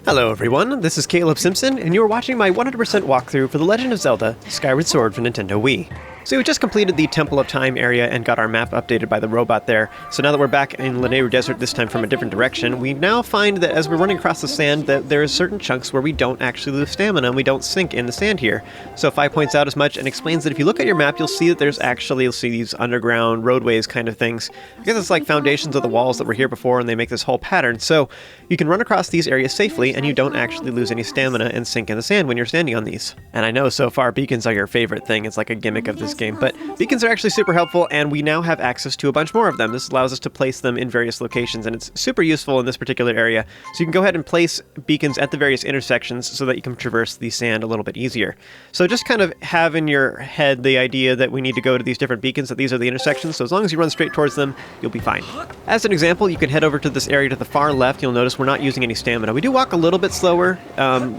Hello everyone, this is Caleb Simpson, and you are watching my 100% walkthrough for The Legend of Zelda Skyward Sword for Nintendo Wii. So we just completed the Temple of Time area and got our map updated by the robot there. So now that we're back in Lanayru Desert, this time from a different direction, we now find that as we're running across the sand that there are certain chunks where we don't actually lose stamina and we don't sink in the sand here. So Fi points out as much and explains that if you look at your map, you'll see that there's actually, you'll see these underground roadways kind of things. I guess it's like foundations of the walls that were here before and they make this whole pattern. So you can run across these areas safely and you don't actually lose any stamina and sink in the sand when you're standing on these. And I know so far beacons are your favorite thing, it's like a gimmick of this game, but beacons are actually super helpful, and we now have access to a bunch more of them. This allows us to place them in various locations, and it's super useful in this particular area. So you can go ahead and place beacons at the various intersections so that you can traverse the sand a little bit easier. So just kind of have in your head the idea that we need to go to these different beacons, that these are the intersections, so as long as you run straight towards them, you'll be fine. As an example, you can head over to this area to the far left. You'll notice we're not using any stamina. We do walk a little bit slower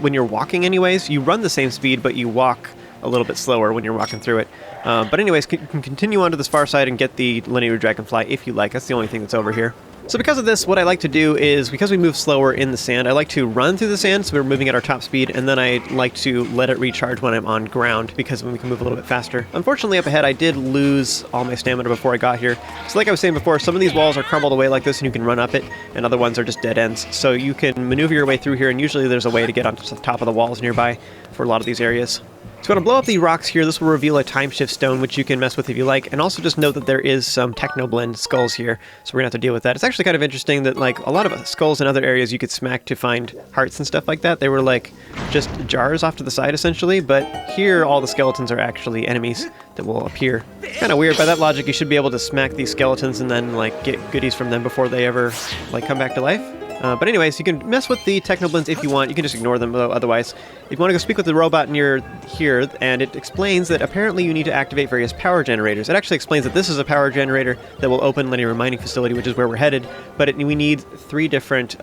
when you're walking anyways. You run the same speed, but you walk a little bit slower when you're walking through it. But anyways, you can continue on to this far side and get the Lanayru Dragonfly if you like. That's the only thing that's over here. So because of this, what I like to do is, because we move slower in the sand, I like to run through the sand, so we're moving at our top speed, and then I like to let it recharge when I'm on ground, because then we can move a little bit faster. Unfortunately, up ahead, I did lose all my stamina before I got here. So like I was saying before, some of these walls are crumbled away like this, and you can run up it, and other ones are just dead ends. So you can maneuver your way through here, and usually there's a way to get onto the top of the walls nearby for a lot of these areas. So when I blow up the rocks here, this will reveal a time shift stone, which you can mess with if you like, and also just note that there is some Technoblend skulls here, so we're gonna have to deal with that. It's actually kind of interesting that, like, a lot of skulls in other areas you could smack to find hearts and stuff like that. They were, like, just jars off to the side, essentially, but here all the skeletons are actually enemies that will appear. It's kind of weird. By that logic, you should be able to smack these skeletons and then, like, get goodies from them before they ever, like, come back to life. But anyways, you can mess with the Technoblends if you want. You can just ignore them, though, otherwise. If you want to go speak with the robot near here, and it explains that apparently you need to activate various power generators. It actually explains that this is a power generator that will open Lanayru Mining Facility, which is where we're headed, but we need 3 different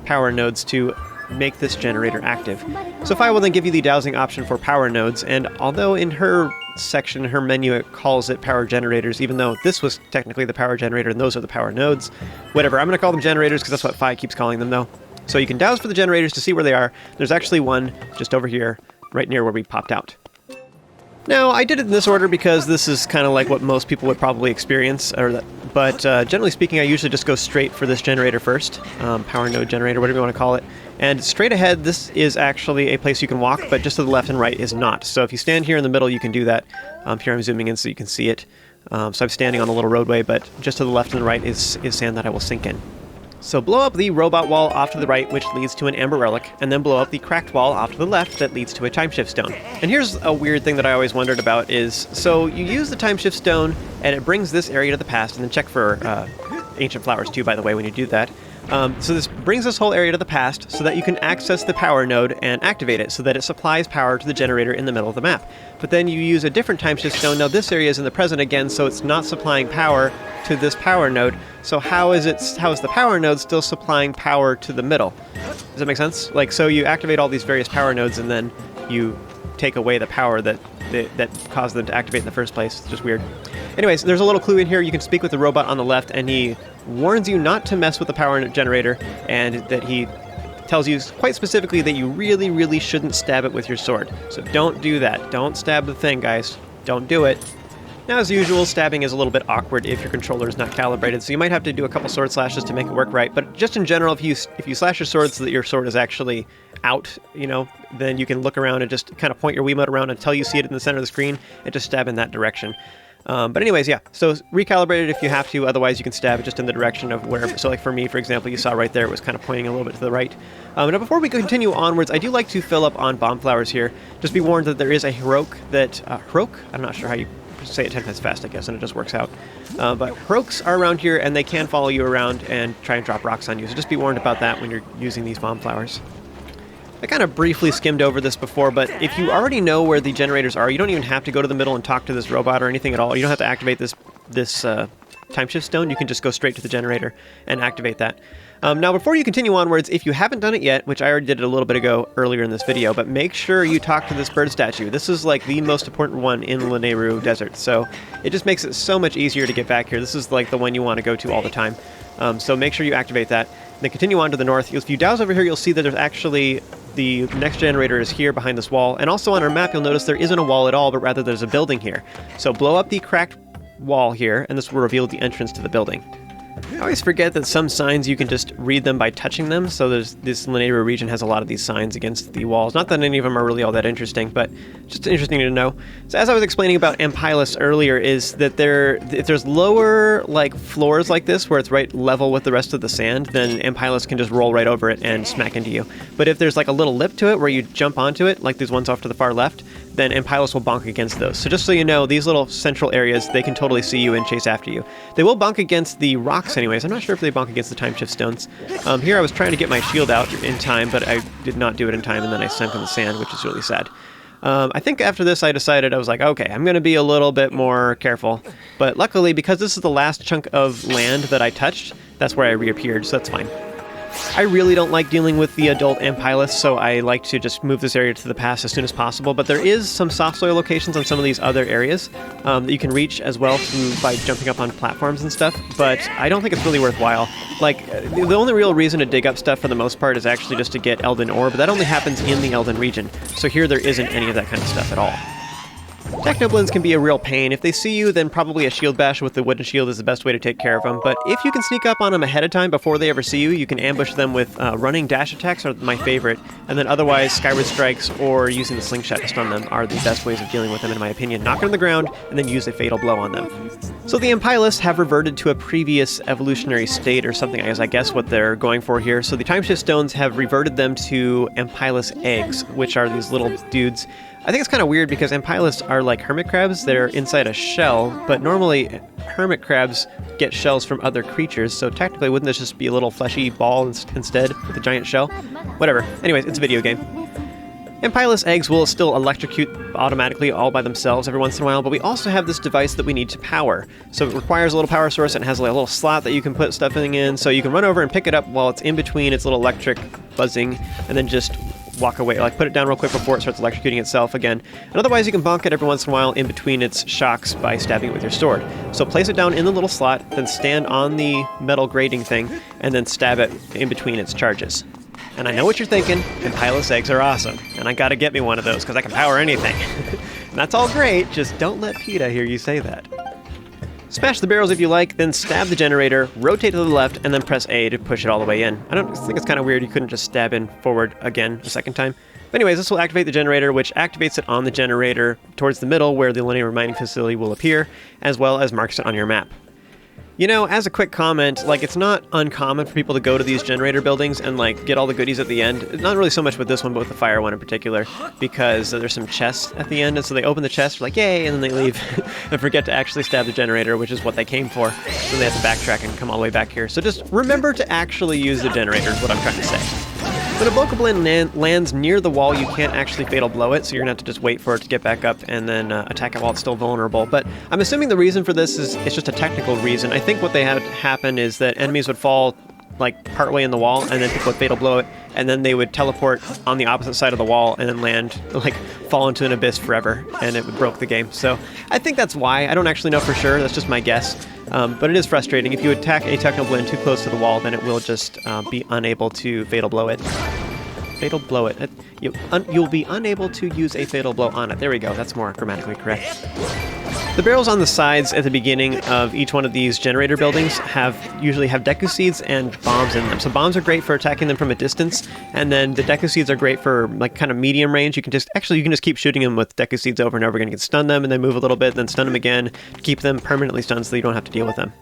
power nodes to make this generator active. So Fi will then give you the dowsing option for power nodes, and although in her section, her menu, it calls it power generators, even though this was technically the power generator and those are the power nodes. Whatever, I'm going to call them generators because that's what Fi keeps calling them though. So you can douse for the generators to see where they are. There's actually one just over here, right near where we popped out. Now, I did it in this order because this is kind of like what most people would probably experience, but generally speaking, I usually just go straight for this generator first, power node generator, whatever you want to call it. And straight ahead, this is actually a place you can walk, but just to the left and right is not. So if you stand here in the middle, you can do that. Here I'm zooming in so you can see it. So I'm standing on the little roadway, but just to the left and the right is sand that I will sink in. So blow up the robot wall off to the right, which leads to an amber relic, and then blow up the cracked wall off to the left that leads to a time shift stone. And here's a weird thing that I always wondered about is, so you use the time shift stone, and it brings this area to the past, and then check for ancient flowers too, by the way, when you do that. So this brings this whole area to the past so that you can access the power node and activate it so that it supplies power to the generator in the middle of the map. But then you use a different time shift stone. Now this area is in the present again, so it's not supplying power to this power node. So how is the power node still supplying power to the middle? Does that make sense? Like, so you activate all these various power nodes and then you take away the power that caused them to activate in the first place. It's just weird. Anyways, there's a little clue in here. You can speak with the robot on the left, and he warns you not to mess with the power generator, and that he tells you quite specifically that you really, really shouldn't stab it with your sword. So don't do that. Don't stab the thing, guys. Don't do it. Now, as usual, stabbing is a little bit awkward if your controller is not calibrated, so you might have to do a couple sword slashes to make it work right. But just in general, if you slash your sword so that your sword is actually out, you know, then you can look around and just kind of point your Wiimote around until you see it in the center of the screen and just stab in that direction. But anyways, yeah, so recalibrate it if you have to, otherwise you can stab it just in the direction of wherever. So like for me, for example, you saw right there, it was kind of pointing a little bit to the right. Now before we continue onwards, I do like to fill up on bomb flowers here. Just be warned that there is a Heroic that, Heroic? I'm not sure how you say it 10 times fast, I guess, and it just works out. But Heroics are around here, and they can follow you around and try and drop rocks on you, so just be warned about that when you're using these bomb flowers. I kind of briefly skimmed over this before, but if you already know where the generators are, you don't even have to go to the middle and talk to this robot or anything at all. You don't have to activate this time shift stone. You can just go straight to the generator and activate that. Now, before you continue onwards, if you haven't done it yet, which I already did it a little bit ago earlier in this video, but make sure you talk to this bird statue. This is like the most important one in Lanayru Desert, so it just makes it so much easier to get back here. This is like the one you want to go to all the time. So make sure you activate that. Then continue on to the north. If you douse over here, you'll see that there's actually the next generator is here behind this wall. And also on our map, you'll notice there isn't a wall at all, but rather there's a building here. So blow up the cracked wall here, and this will reveal the entrance to the building. I always forget that some signs you can just read them by touching them, so this Lanayru region has a lot of these signs against the walls. Not that any of them are really all that interesting, but just interesting to know. So as I was explaining about Empilus earlier, is that if there's lower like floors like this, where it's right level with the rest of the sand, then Empilus can just roll right over it and smack into you. But if there's like a little lip to it where you jump onto it, like these ones off to the far left, then Empilus will bonk against those. So just so you know, these little central areas, they can totally see you and chase after you. They will bonk against the rocks anyways. I'm not sure if they bonk against the time shift stones. Here I was trying to get my shield out in time, but I did not do it in time, and then I sunk in the sand, which is really sad. I think after this I decided, I was like, okay, I'm going to be a little bit more careful. But luckily, because this is the last chunk of land that I touched, that's where I reappeared, so that's fine. I really don't like dealing with the adult Empilus, so I like to just move this area to the pass as soon as possible, but there is some soft soil locations on some of these other areas that you can reach as well by jumping up on platforms and stuff, but I don't think it's really worthwhile. Like, the only real reason to dig up stuff for the most part is actually just to get Elden Ore, but that only happens in the Elden region, so here there isn't any of that kind of stuff at all. Technoblins can be a real pain. If they see you, then probably a shield bash with the wooden shield is the best way to take care of them. But if you can sneak up on them ahead of time before they ever see you, you can ambush them with running dash attacks are my favorite. And then otherwise, Skyward Strikes or using the slingshot to stun them are the best ways of dealing with them, in my opinion. Knock them on the ground and then use a fatal blow on them. So the Empilus have reverted to a previous evolutionary state or something, as I guess what they're going for here. So the Timeshift Stones have reverted them to Empilus eggs, which are these little dudes. I think it's kind of weird because Empilus are like hermit crabs. They're inside a shell, but normally hermit crabs get shells from other creatures, so technically wouldn't this just be a little fleshy ball instead with a giant shell? Whatever. Anyways, it's a video game. Empilus eggs will still electrocute automatically all by themselves every once in a while, but we also have this device that we need to power. So it requires a little power source and it has like a little slot that you can put stuff in, so you can run over and pick it up while it's in between its little electric buzzing, and then just walk away, like put it down real quick before it starts electrocuting itself again. And otherwise you can bonk it every once in a while in between its shocks by stabbing it with your sword. So place it down in the little slot, then stand on the metal grating thing, and then stab it in between its charges. And I know what you're thinking, Empilus eggs are awesome, and I gotta get me one of those because I can power anything. And that's all great, just don't let PETA hear you say that. Smash the barrels if you like, then stab the generator, rotate to the left, and then press A to push it all the way in. I think it's kind of weird you couldn't just stab in forward again a second time. But anyways, this will activate the generator, which activates it on the generator towards the middle where the Lanayru Mining Facility will appear, as well as marks it on your map. You know, as a quick comment, like, it's not uncommon for people to go to these generator buildings and, like, get all the goodies at the end. Not really so much with this one, but with the fire one in particular, because there's some chests at the end, and so they open the chest, like, yay, and then they leave and forget to actually stab the generator, which is what they came for. So they have to backtrack and come all the way back here. So just remember to actually use the generator is what I'm trying to say. When a Bokoblin lands near the wall, you can't actually fatal blow it, so you're going to have to just wait for it to get back up and then attack it while it's still vulnerable. But I'm assuming the reason for this is it's just a technical reason. I think what they had happen is that enemies would fall like partway in the wall, and then people would fatal blow it, and then they would teleport on the opposite side of the wall and then land, like, fall into an abyss forever, and it would broke the game. So I think that's why. I don't actually know for sure. That's just my guess. But it is frustrating. If you attack a Technoblin too close to the wall, then it will just be unable to fatal blow it. Fatal blow it. You'll be unable to use a fatal blow on it. There we go. That's more grammatically correct. The barrels on the sides at the beginning of each one of these generator buildings usually have Deku Seeds and bombs in them. So bombs are great for attacking them from a distance, and then the Deku Seeds are great for, like, kind of medium range. You can just keep shooting them with Deku Seeds over and over again. You can stun them and then move a little bit, then stun them again to keep them permanently stunned so you don't have to deal with them.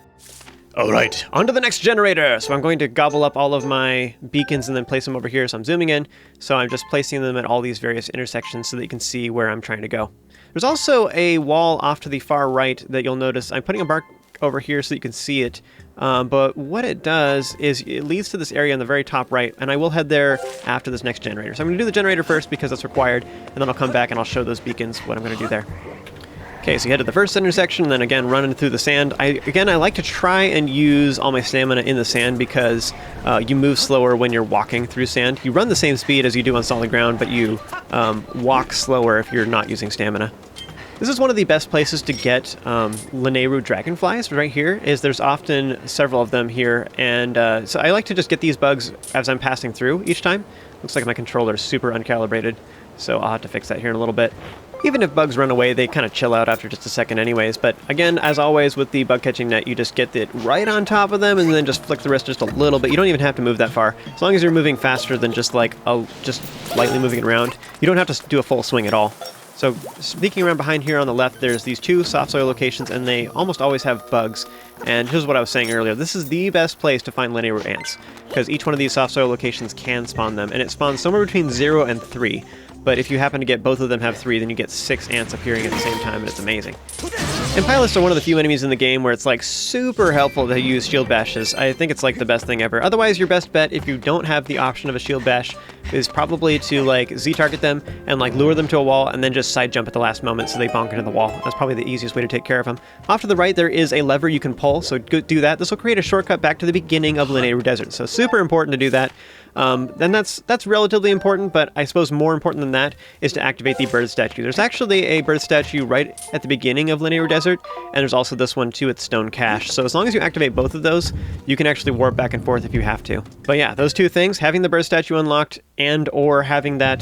Alright, on to the next generator! So I'm going to gobble up all of my beacons and then place them over here, so I'm zooming in. So I'm just placing them at all these various intersections so that you can see where I'm trying to go. There's also a wall off to the far right that you'll notice. I'm putting a mark over here so you can see it. But what it does is it leads to this area on the very top right, and I will head there after this next generator. So I'm going to do the generator first because that's required, and then I'll come back and I'll show those beacons what I'm going to do there. Okay, so you head to the first intersection, and then again running through the sand. I like to try and use all my stamina in the sand because you move slower when you're walking through sand. You run the same speed as you do on solid ground, but you walk slower if you're not using stamina. This is one of the best places to get Lanayru dragonflies right here, is there's often several of them here, and so I like to just get these bugs as I'm passing through each time. Looks like my controller is super uncalibrated, so I'll have to fix that here in a little bit. Even if bugs run away, they kind of chill out after just a second anyways, but again, as always with the bug catching net, you just get it right on top of them and then just flick the wrist just a little bit. You don't even have to move that far. As long as you're moving faster than just like just lightly moving it around, you don't have to do a full swing at all. So sneaking around behind here on the left, there's these two soft soil locations, and they almost always have bugs. And here's what I was saying earlier. This is the best place to find Lanayru ants, because each one of these soft soil locations can spawn them, and it spawns somewhere between 0 and 3. But if you happen to get both of them have 3, then you get 6 ants appearing at the same time, and it's amazing. Impylists are one of the few enemies in the game where it's like super helpful to use shield bashes. I think it's like the best thing ever. Otherwise, your best bet, if you don't have the option of a shield bash, is probably to like Z-target them and like lure them to a wall and then just side jump at the last moment so they bonk into the wall. That's probably the easiest way to take care of them. Off to the right, there is a lever you can pull, so do that. This will create a shortcut back to the beginning of Lanayru Desert, so super important to do that. Then that's relatively important, but I suppose more important than that is to activate the bird statue. There's actually a bird statue right at the beginning of Lanayru Desert, and there's also this one too at Stone Cache. So as long as you activate both of those, you can actually warp back and forth if you have to. But yeah, those two things, having the bird statue unlocked and or having that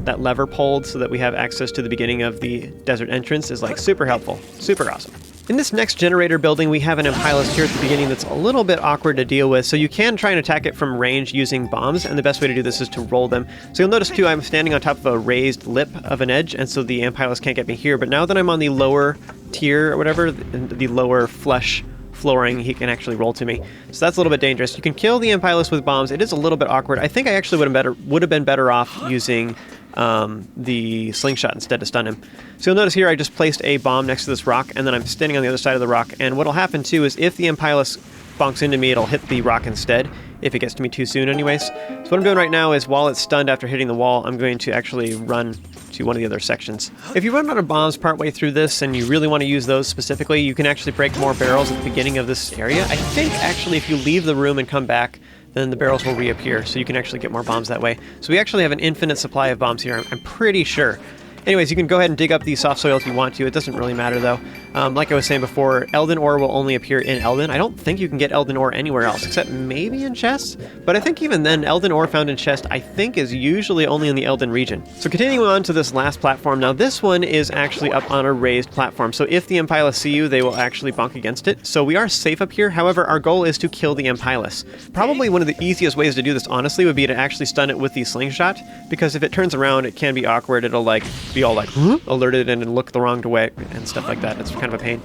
that lever pulled so that we have access to the beginning of the desert entrance is like super helpful, super awesome. In this next generator building, we have an Impylist here at the beginning that's a little bit awkward to deal with, so you can try and attack it from range using bombs, and the best way to do this is to roll them. So you'll notice too, I'm standing on top of a raised lip of an edge, and so the Impylist can't get me here, but now that I'm on the lower tier or whatever, the lower flesh flooring, he can actually roll to me. So that's a little bit dangerous. You can kill the Impylist with bombs. It is a little bit awkward. I think I actually would have been better off using the slingshot instead to stun him. So you'll notice here I just placed a bomb next to this rock, and then I'm standing on the other side of the rock, and what'll happen too is if the Impylist bonks into me, it'll hit the rock instead, if it gets to me too soon anyways. So what I'm doing right now is while it's stunned after hitting the wall, I'm going to actually run to one of the other sections. If you run out of bombs partway through this and you really want to use those specifically, you can actually break more barrels at the beginning of this area. I think actually if you leave the room and come back, then the barrels will reappear, so you can actually get more bombs that way. So we actually have an infinite supply of bombs here, I'm pretty sure. Anyways, you can go ahead and dig up the soft soil if you want to. It doesn't really matter, though. Like I was saying before, Elden ore will only appear in Elden. I don't think you can get Elden ore anywhere else, except maybe in chests. But I think even then, Elden ore found in chest, I think, is usually only in the Elden region. So continuing on to this last platform. Now, this one is actually up on a raised platform. So if the Impylist see you, they will actually bonk against it. So we are safe up here. However, our goal is to kill the Impylist. Probably one of the easiest ways to do this, honestly, would be to actually stun it with the slingshot. Because if it turns around, it can be awkward. It'll, like, be all like alerted and look the wrong way and stuff like that. It's kind of a pain.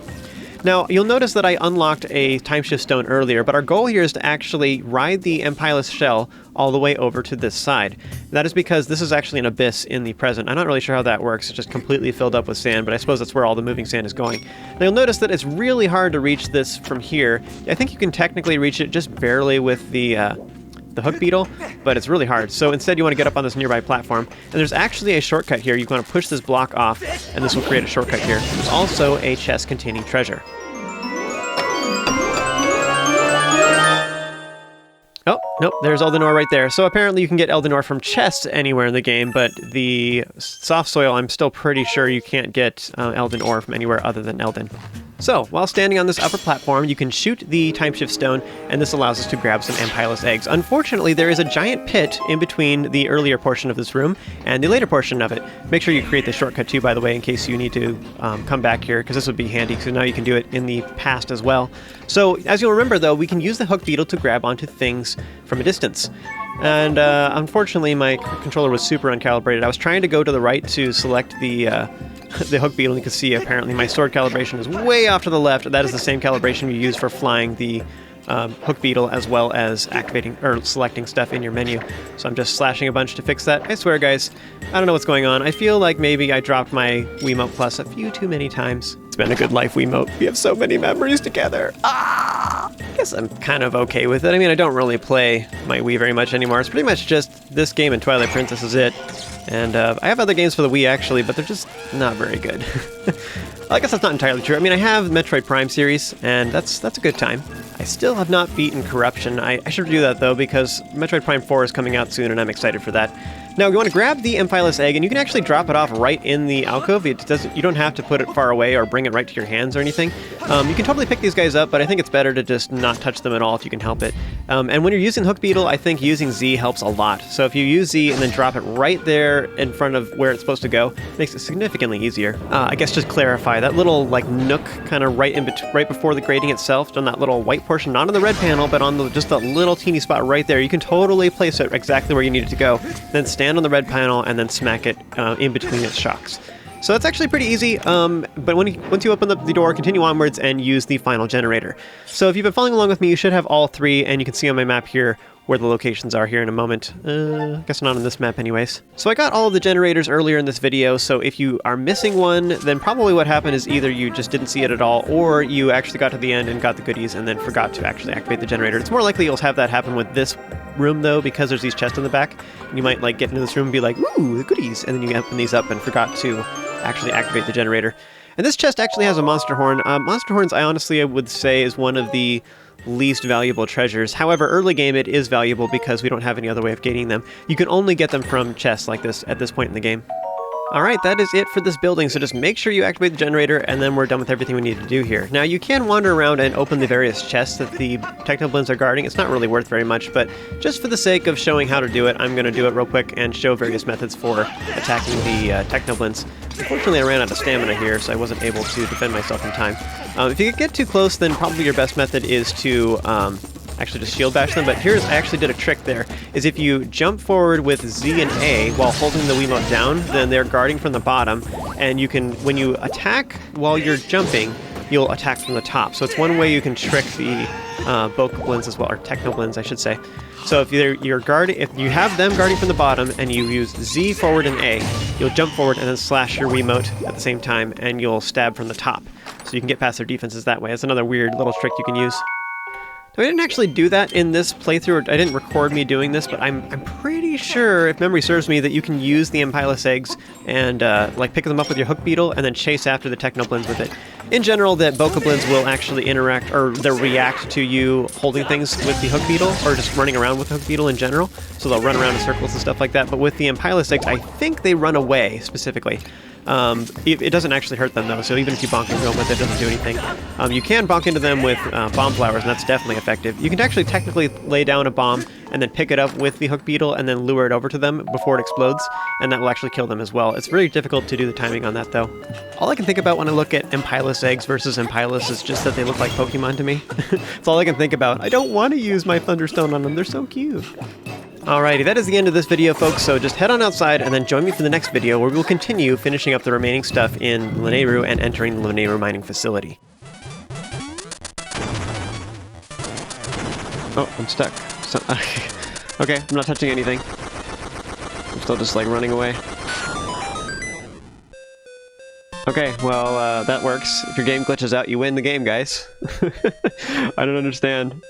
Now, you'll notice that I unlocked a timeshift stone earlier, but our goal here is to actually ride the Impylist shell all the way over to this side. That is because this is actually an abyss in the present. I'm not really sure how that works. It's just completely filled up with sand, but I suppose that's where all the moving sand is going. Now, you'll notice that it's really hard to reach this from here. I think you can technically reach it just barely with the hook beetle, but it's really hard. So instead you want to get up on this nearby platform, and there's actually a shortcut here. You want to push this block off, and this will create a shortcut here. There's also a chest containing treasure. Oh, nope, there's Elden ore right there. So apparently you can get Elden ore from chests anywhere in the game, but the soft soil, I'm still pretty sure you can't get Elden ore from anywhere other than Elden. So, while standing on this upper platform, you can shoot the timeshift stone, and this allows us to grab some Impylist eggs. Unfortunately, there is a giant pit in between the earlier portion of this room and the later portion of it. Make sure you create the shortcut too, by the way, in case you need to come back here, because this would be handy, because now you can do it in the past as well. So, as you'll remember though, we can use the hook beetle to grab onto things from a distance. And unfortunately, my controller was super uncalibrated. I was trying to go to the right to select the hook beetle, and you can see apparently my sword calibration is way off to the left. That is the same calibration you use for flying the hook beetle, as well as activating or selecting stuff in your menu. So I'm just slashing a bunch to fix that. I swear, guys, I don't know what's going on. I feel like maybe I dropped my Wiimote Plus a few too many times. It's been a good life, Wiimote. We have so many memories together. I guess I'm kind of okay with it. I mean, I don't really play my Wii very much anymore. It's pretty much just this game and Twilight Princess is it. And I have other games for the Wii, actually, but they're just not very good. I guess that's not entirely true. I mean, I have Metroid Prime series, and that's a good time. I still have not beaten Corruption. I should do that, though, because Metroid Prime 4 is coming out soon, and I'm excited for that. Now, you want to grab the Empilus egg, and you can actually drop it off right in the alcove. You don't have to put it far away or bring it right to your hands or anything. You can totally pick these guys up, but I think it's better to just not touch them at all if you can help it. And when you're using Hook Beetle, I think using Z helps a lot. So if you use Z and then drop it right there in front of where it's supposed to go, it makes it significantly easier. I guess just clarify, that little like nook kind of right before the grating itself, on that little white portion, not on the red panel, but on just that little teeny spot right there, you can totally place it exactly where you need it to go. Then stand on the red panel and then smack it in between its shocks. So that's actually pretty easy, but once you open up the door, continue onwards and use the final generator. So if you've been following along with me, you should have all three, and you can see on my map here where the locations are here in a moment. I guess not on this map anyways. So I got all of the generators earlier in this video, so if you are missing one, then probably what happened is either you just didn't see it at all, or you actually got to the end and got the goodies and then forgot to actually activate the generator. It's more likely you'll have that happen with this room, though, because there's these chests in the back. You might like get into this room and be like, ooh, the goodies, and then you open these up and forgot to actually activate the generator. And this chest actually has a monster horn. Monster horns, I honestly would say, is one of the least valuable treasures. However, early game it is valuable because we don't have any other way of gaining them. You can only get them from chests like this at this point in the game. Alright, that is it for this building, so just make sure you activate the generator and then we're done with everything we need to do here. Now, you can wander around and open the various chests that the Technoblins are guarding. It's not really worth very much, but just for the sake of showing how to do it, I'm going to do it real quick and show various methods for attacking the Technoblins. Unfortunately, I ran out of stamina here, so I wasn't able to defend myself in time. If you get too close, then probably your best method is to actually just shield bash them, but I actually did a trick there, is if you jump forward with Z and A while holding the Wiimote down, then they're guarding from the bottom, and you can, when you attack while you're jumping, you'll attack from the top. So it's one way you can trick the Bokoblins as well, or Technoblins, I should say. So if if you have them guarding from the bottom and you use Z forward and A, you'll jump forward and then slash your Wiimote at the same time, and you'll stab from the top. So you can get past their defenses that way. That's another weird little trick you can use. Now, I didn't actually do that in this playthrough, I didn't record me doing this, but I'm pretty sure, if memory serves me, that you can use the Empilus eggs and like pick them up with your Hook Beetle and then chase after the Technoblins with it. In general, the Bokoblins will actually interact, or they'll react to you holding things with the Hook Beetle, or just running around with the Hook Beetle in general, so they'll run around in circles and stuff like that, but with the Empilus eggs, I think they run away, specifically. It doesn't actually hurt them, though, so even if you bonk into them with it, it doesn't do anything. You can bonk into them with bomb flowers, and that's definitely effective. You can actually technically lay down a bomb and then pick it up with the Hook Beetle and then lure it over to them before it explodes, and that will actually kill them as well. It's really difficult to do the timing on that, though. All I can think about when I look at Empilus eggs versus Empilus is just that they look like Pokemon to me. That's all I can think about. I don't want to use my Thunderstone on them, they're so cute. Alrighty, that is the end of this video, folks, so just head on outside and then join me for the next video where we'll continue finishing up the remaining stuff in Lanayru and entering the Lanayru Mining Facility. Oh, I'm stuck. Okay, I'm not touching anything. I'm still just, like, running away. Okay, well, that works. If your game glitches out, you win the game, guys. I don't understand.